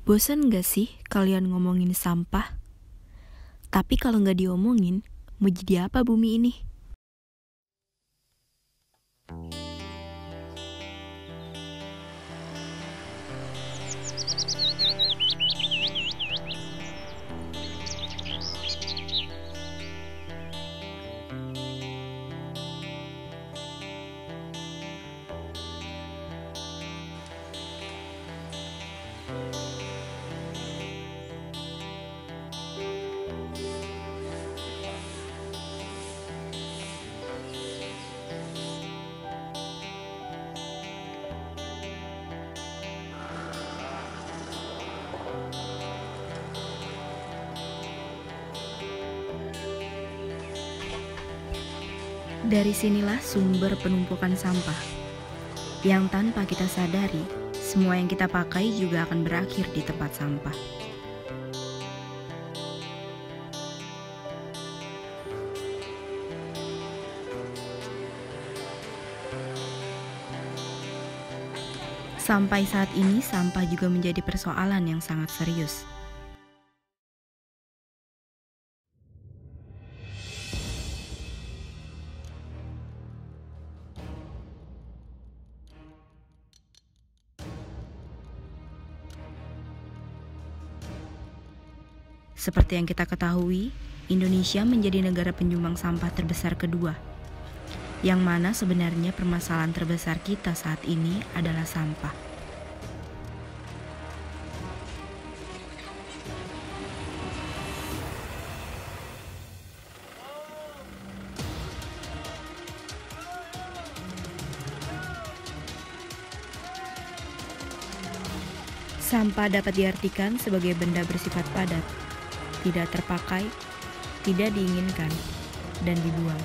Bosan gak sih kalian ngomongin sampah? Tapi kalau nggak diomongin, mau jadi apa bumi ini? Dari sinilah sumber penumpukan sampah, yang tanpa kita sadari, semua yang kita pakai juga akan berakhir di tempat sampah. Sampai saat ini, sampah juga menjadi persoalan yang sangat serius. Seperti yang kita ketahui, Indonesia menjadi negara penyumbang sampah terbesar kedua. Yang mana sebenarnya permasalahan terbesar kita saat ini adalah sampah. Sampah dapat diartikan sebagai benda bersifat padat, tidak terpakai, tidak diinginkan, dan dibuang.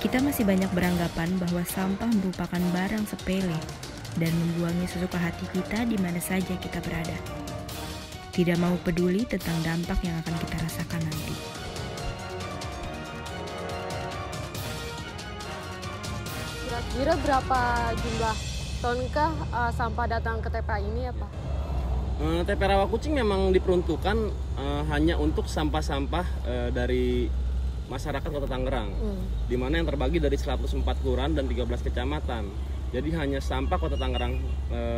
Kita masih banyak beranggapan bahwa sampah merupakan barang sepele dan membuangnya sesuka hati kita di mana saja kita berada. Tidak mau peduli tentang dampak yang akan kita rasakan nanti. Kira-kira berapa jumlah tonkah sampah datang ke TPA ini ya Pak? TPA Rawakucing memang diperuntukkan hanya untuk sampah-sampah dari masyarakat Kota Tangerang, di mana yang terbagi dari 104 kelurahan dan 13 kecamatan. Jadi hanya sampah Kota Tangerang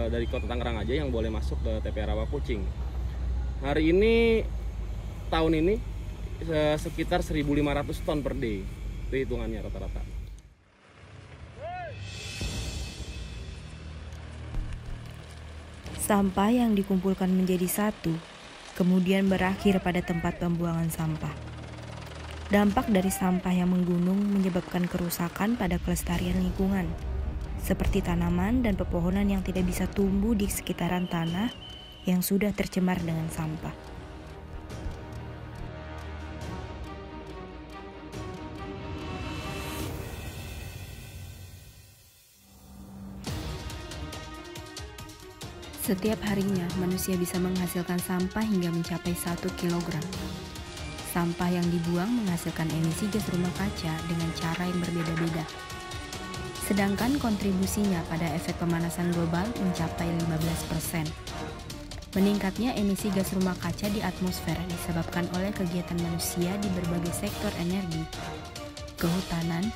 dari Kota Tangerang aja yang boleh masuk ke TPA Rawakucing. Hari ini, tahun ini sekitar 1.500 ton per day, itu hitungannya rata-rata. Sampah yang dikumpulkan menjadi satu, kemudian berakhir pada tempat pembuangan sampah. Dampak dari sampah yang menggunung menyebabkan kerusakan pada kelestarian lingkungan, seperti tanaman dan pepohonan yang tidak bisa tumbuh di sekitaran tanah yang sudah tercemar dengan sampah. Setiap harinya, manusia bisa menghasilkan sampah hingga mencapai 1 kilogram. Sampah yang dibuang menghasilkan emisi gas rumah kaca dengan cara yang berbeda-beda. Sedangkan kontribusinya pada efek pemanasan global mencapai 15%. Meningkatnya emisi gas rumah kaca di atmosfer disebabkan oleh kegiatan manusia di berbagai sektor energi, kehutanan,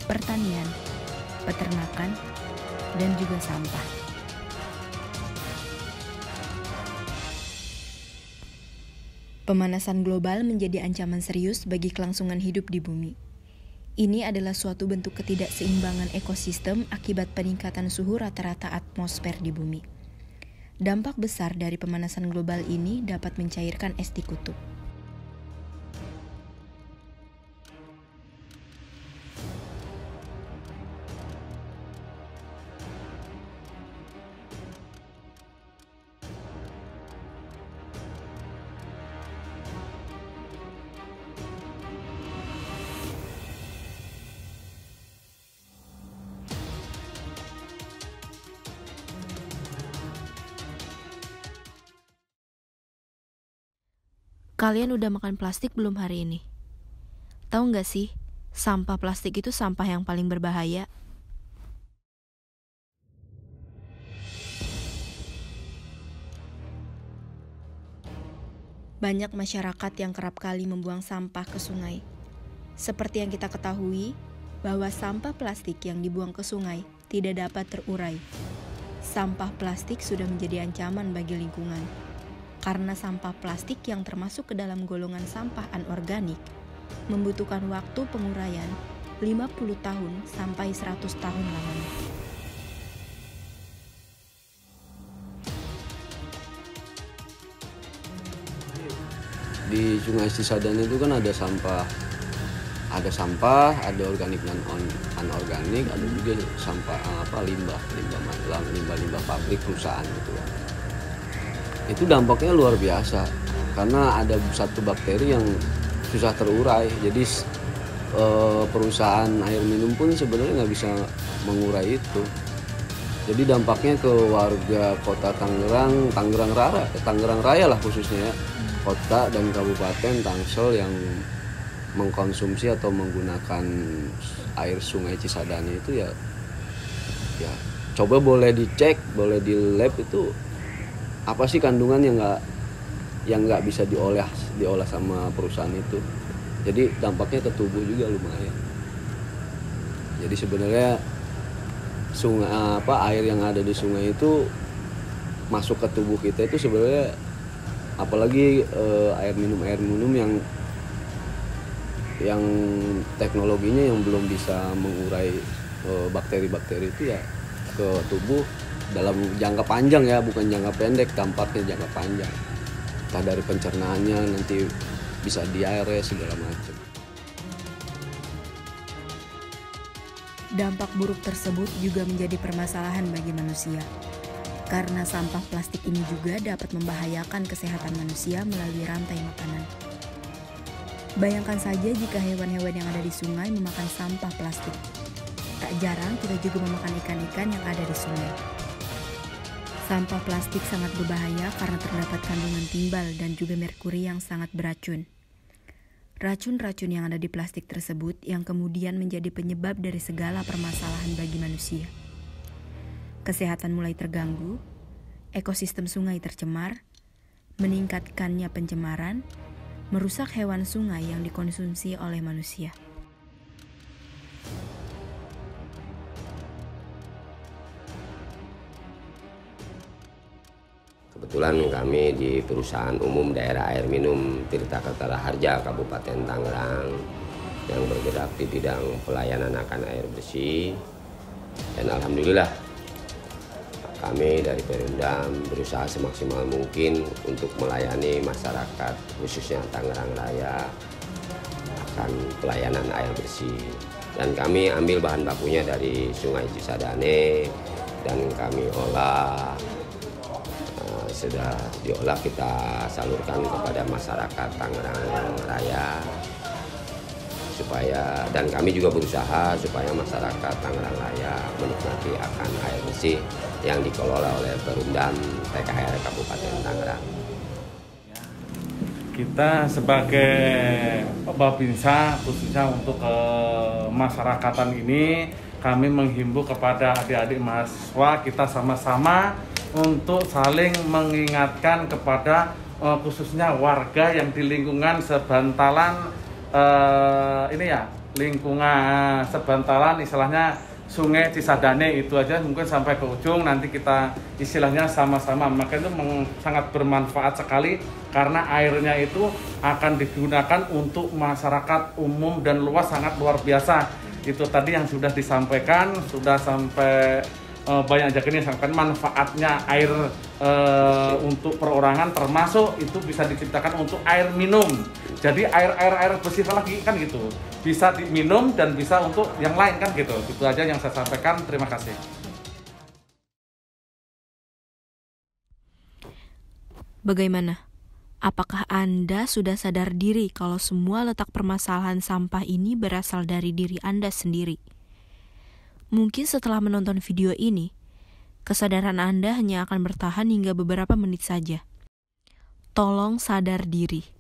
pertanian, peternakan, dan juga sampah. Pemanasan global menjadi ancaman serius bagi kelangsungan hidup di bumi. Ini adalah suatu bentuk ketidakseimbangan ekosistem akibat peningkatan suhu rata-rata atmosfer di bumi. Dampak besar dari pemanasan global ini dapat mencairkan es di kutub. Kalian udah makan plastik belum hari ini? Tahu nggak sih, sampah plastik itu sampah yang paling berbahaya. Banyak masyarakat yang kerap kali membuang sampah ke sungai. Seperti yang kita ketahui, bahwa sampah plastik yang dibuang ke sungai tidak dapat terurai. Sampah plastik sudah menjadi ancaman bagi lingkungan. Karena sampah plastik yang termasuk ke dalam golongan sampah anorganik membutuhkan waktu penguraian 50 tahun sampai 100 tahun lamanya. Di Sungai Cisadane itu kan ada sampah, ada organik dan anorganik, ada juga sampah limbah malam, limbah pabrik perusahaan gitu kan. Itu dampaknya luar biasa karena ada satu bakteri yang susah terurai. Jadi perusahaan air minum pun sebenarnya nggak bisa mengurai itu. Jadi dampaknya ke warga kota Tangerang Raya lah khususnya ya. Kota dan kabupaten Tangsel yang mengkonsumsi atau menggunakan air Sungai Cisadane itu ya coba boleh dicek, boleh di lab itu apa sih kandungan yang nggak bisa diolah sama perusahaan itu. Jadi dampaknya ke tubuh juga lumayan. Jadi sebenarnya air yang ada di sungai itu masuk ke tubuh kita itu sebenarnya, apalagi air minum yang teknologinya yang belum bisa mengurai bakteri-bakteri itu ya ke tubuh dalam jangka panjang ya, bukan jangka pendek, dampaknya jangka panjang. Entah dari pencernaannya nanti bisa diare segala macam. Dampak buruk tersebut juga menjadi permasalahan bagi manusia. Karena sampah plastik ini juga dapat membahayakan kesehatan manusia melalui rantai makanan. Bayangkan saja jika hewan-hewan yang ada di sungai memakan sampah plastik. Tak jarang kita juga memakan ikan-ikan yang ada di sungai. Sampah plastik sangat berbahaya karena terdapat kandungan timbal dan juga merkuri yang sangat beracun. Racun-racun yang ada di plastik tersebut yang kemudian menjadi penyebab dari segala permasalahan bagi manusia. Kesehatan mulai terganggu, ekosistem sungai tercemar, meningkatkannya pencemaran, merusak hewan sungai yang dikonsumsi oleh manusia. Kebetulan kami di Perusahaan Umum Daerah Air Minum Tirta Kertara Harja Kabupaten Tangerang yang bergerak di bidang pelayanan akan air bersih, dan alhamdulillah kami dari Perumdam berusaha semaksimal mungkin untuk melayani masyarakat khususnya Tangerang Raya akan pelayanan air bersih. Dan kami ambil bahan bakunya dari Sungai Cisadane dan kami olah. Sudah diolah kita salurkan kepada masyarakat Tangerang Raya dan kami juga berusaha supaya masyarakat Tangerang Raya menikmati akan air bersih yang dikelola oleh Perumdam TKR Kabupaten Tangerang. Kita sebagai Babinsa khususnya untuk masyarakatan ini, kami menghimbau kepada adik-adik mahasiswa kita sama-sama untuk saling mengingatkan kepada khususnya warga yang di lingkungan sebantalan lingkungan sebantalan istilahnya Sungai Cisadane itu aja, mungkin sampai ke ujung nanti kita istilahnya sama-sama. Maka itu sangat bermanfaat sekali karena airnya itu akan digunakan untuk masyarakat umum dan luas, sangat luar biasa. Itu tadi yang sudah disampaikan, sudah sampai banyak jaga sampaikan manfaatnya air untuk perorangan, termasuk itu bisa diciptakan untuk air minum. Jadi air bersih lagi kan gitu, bisa diminum dan bisa untuk yang lain kan gitu. Itu aja yang saya sampaikan. Terima kasih. Bagaimana? Apakah Anda sudah sadar diri kalau semua letak permasalahan sampah ini berasal dari diri Anda sendiri? Mungkin setelah menonton video ini, kesadaran Anda hanya akan bertahan hingga beberapa menit saja. Tolong sadar diri.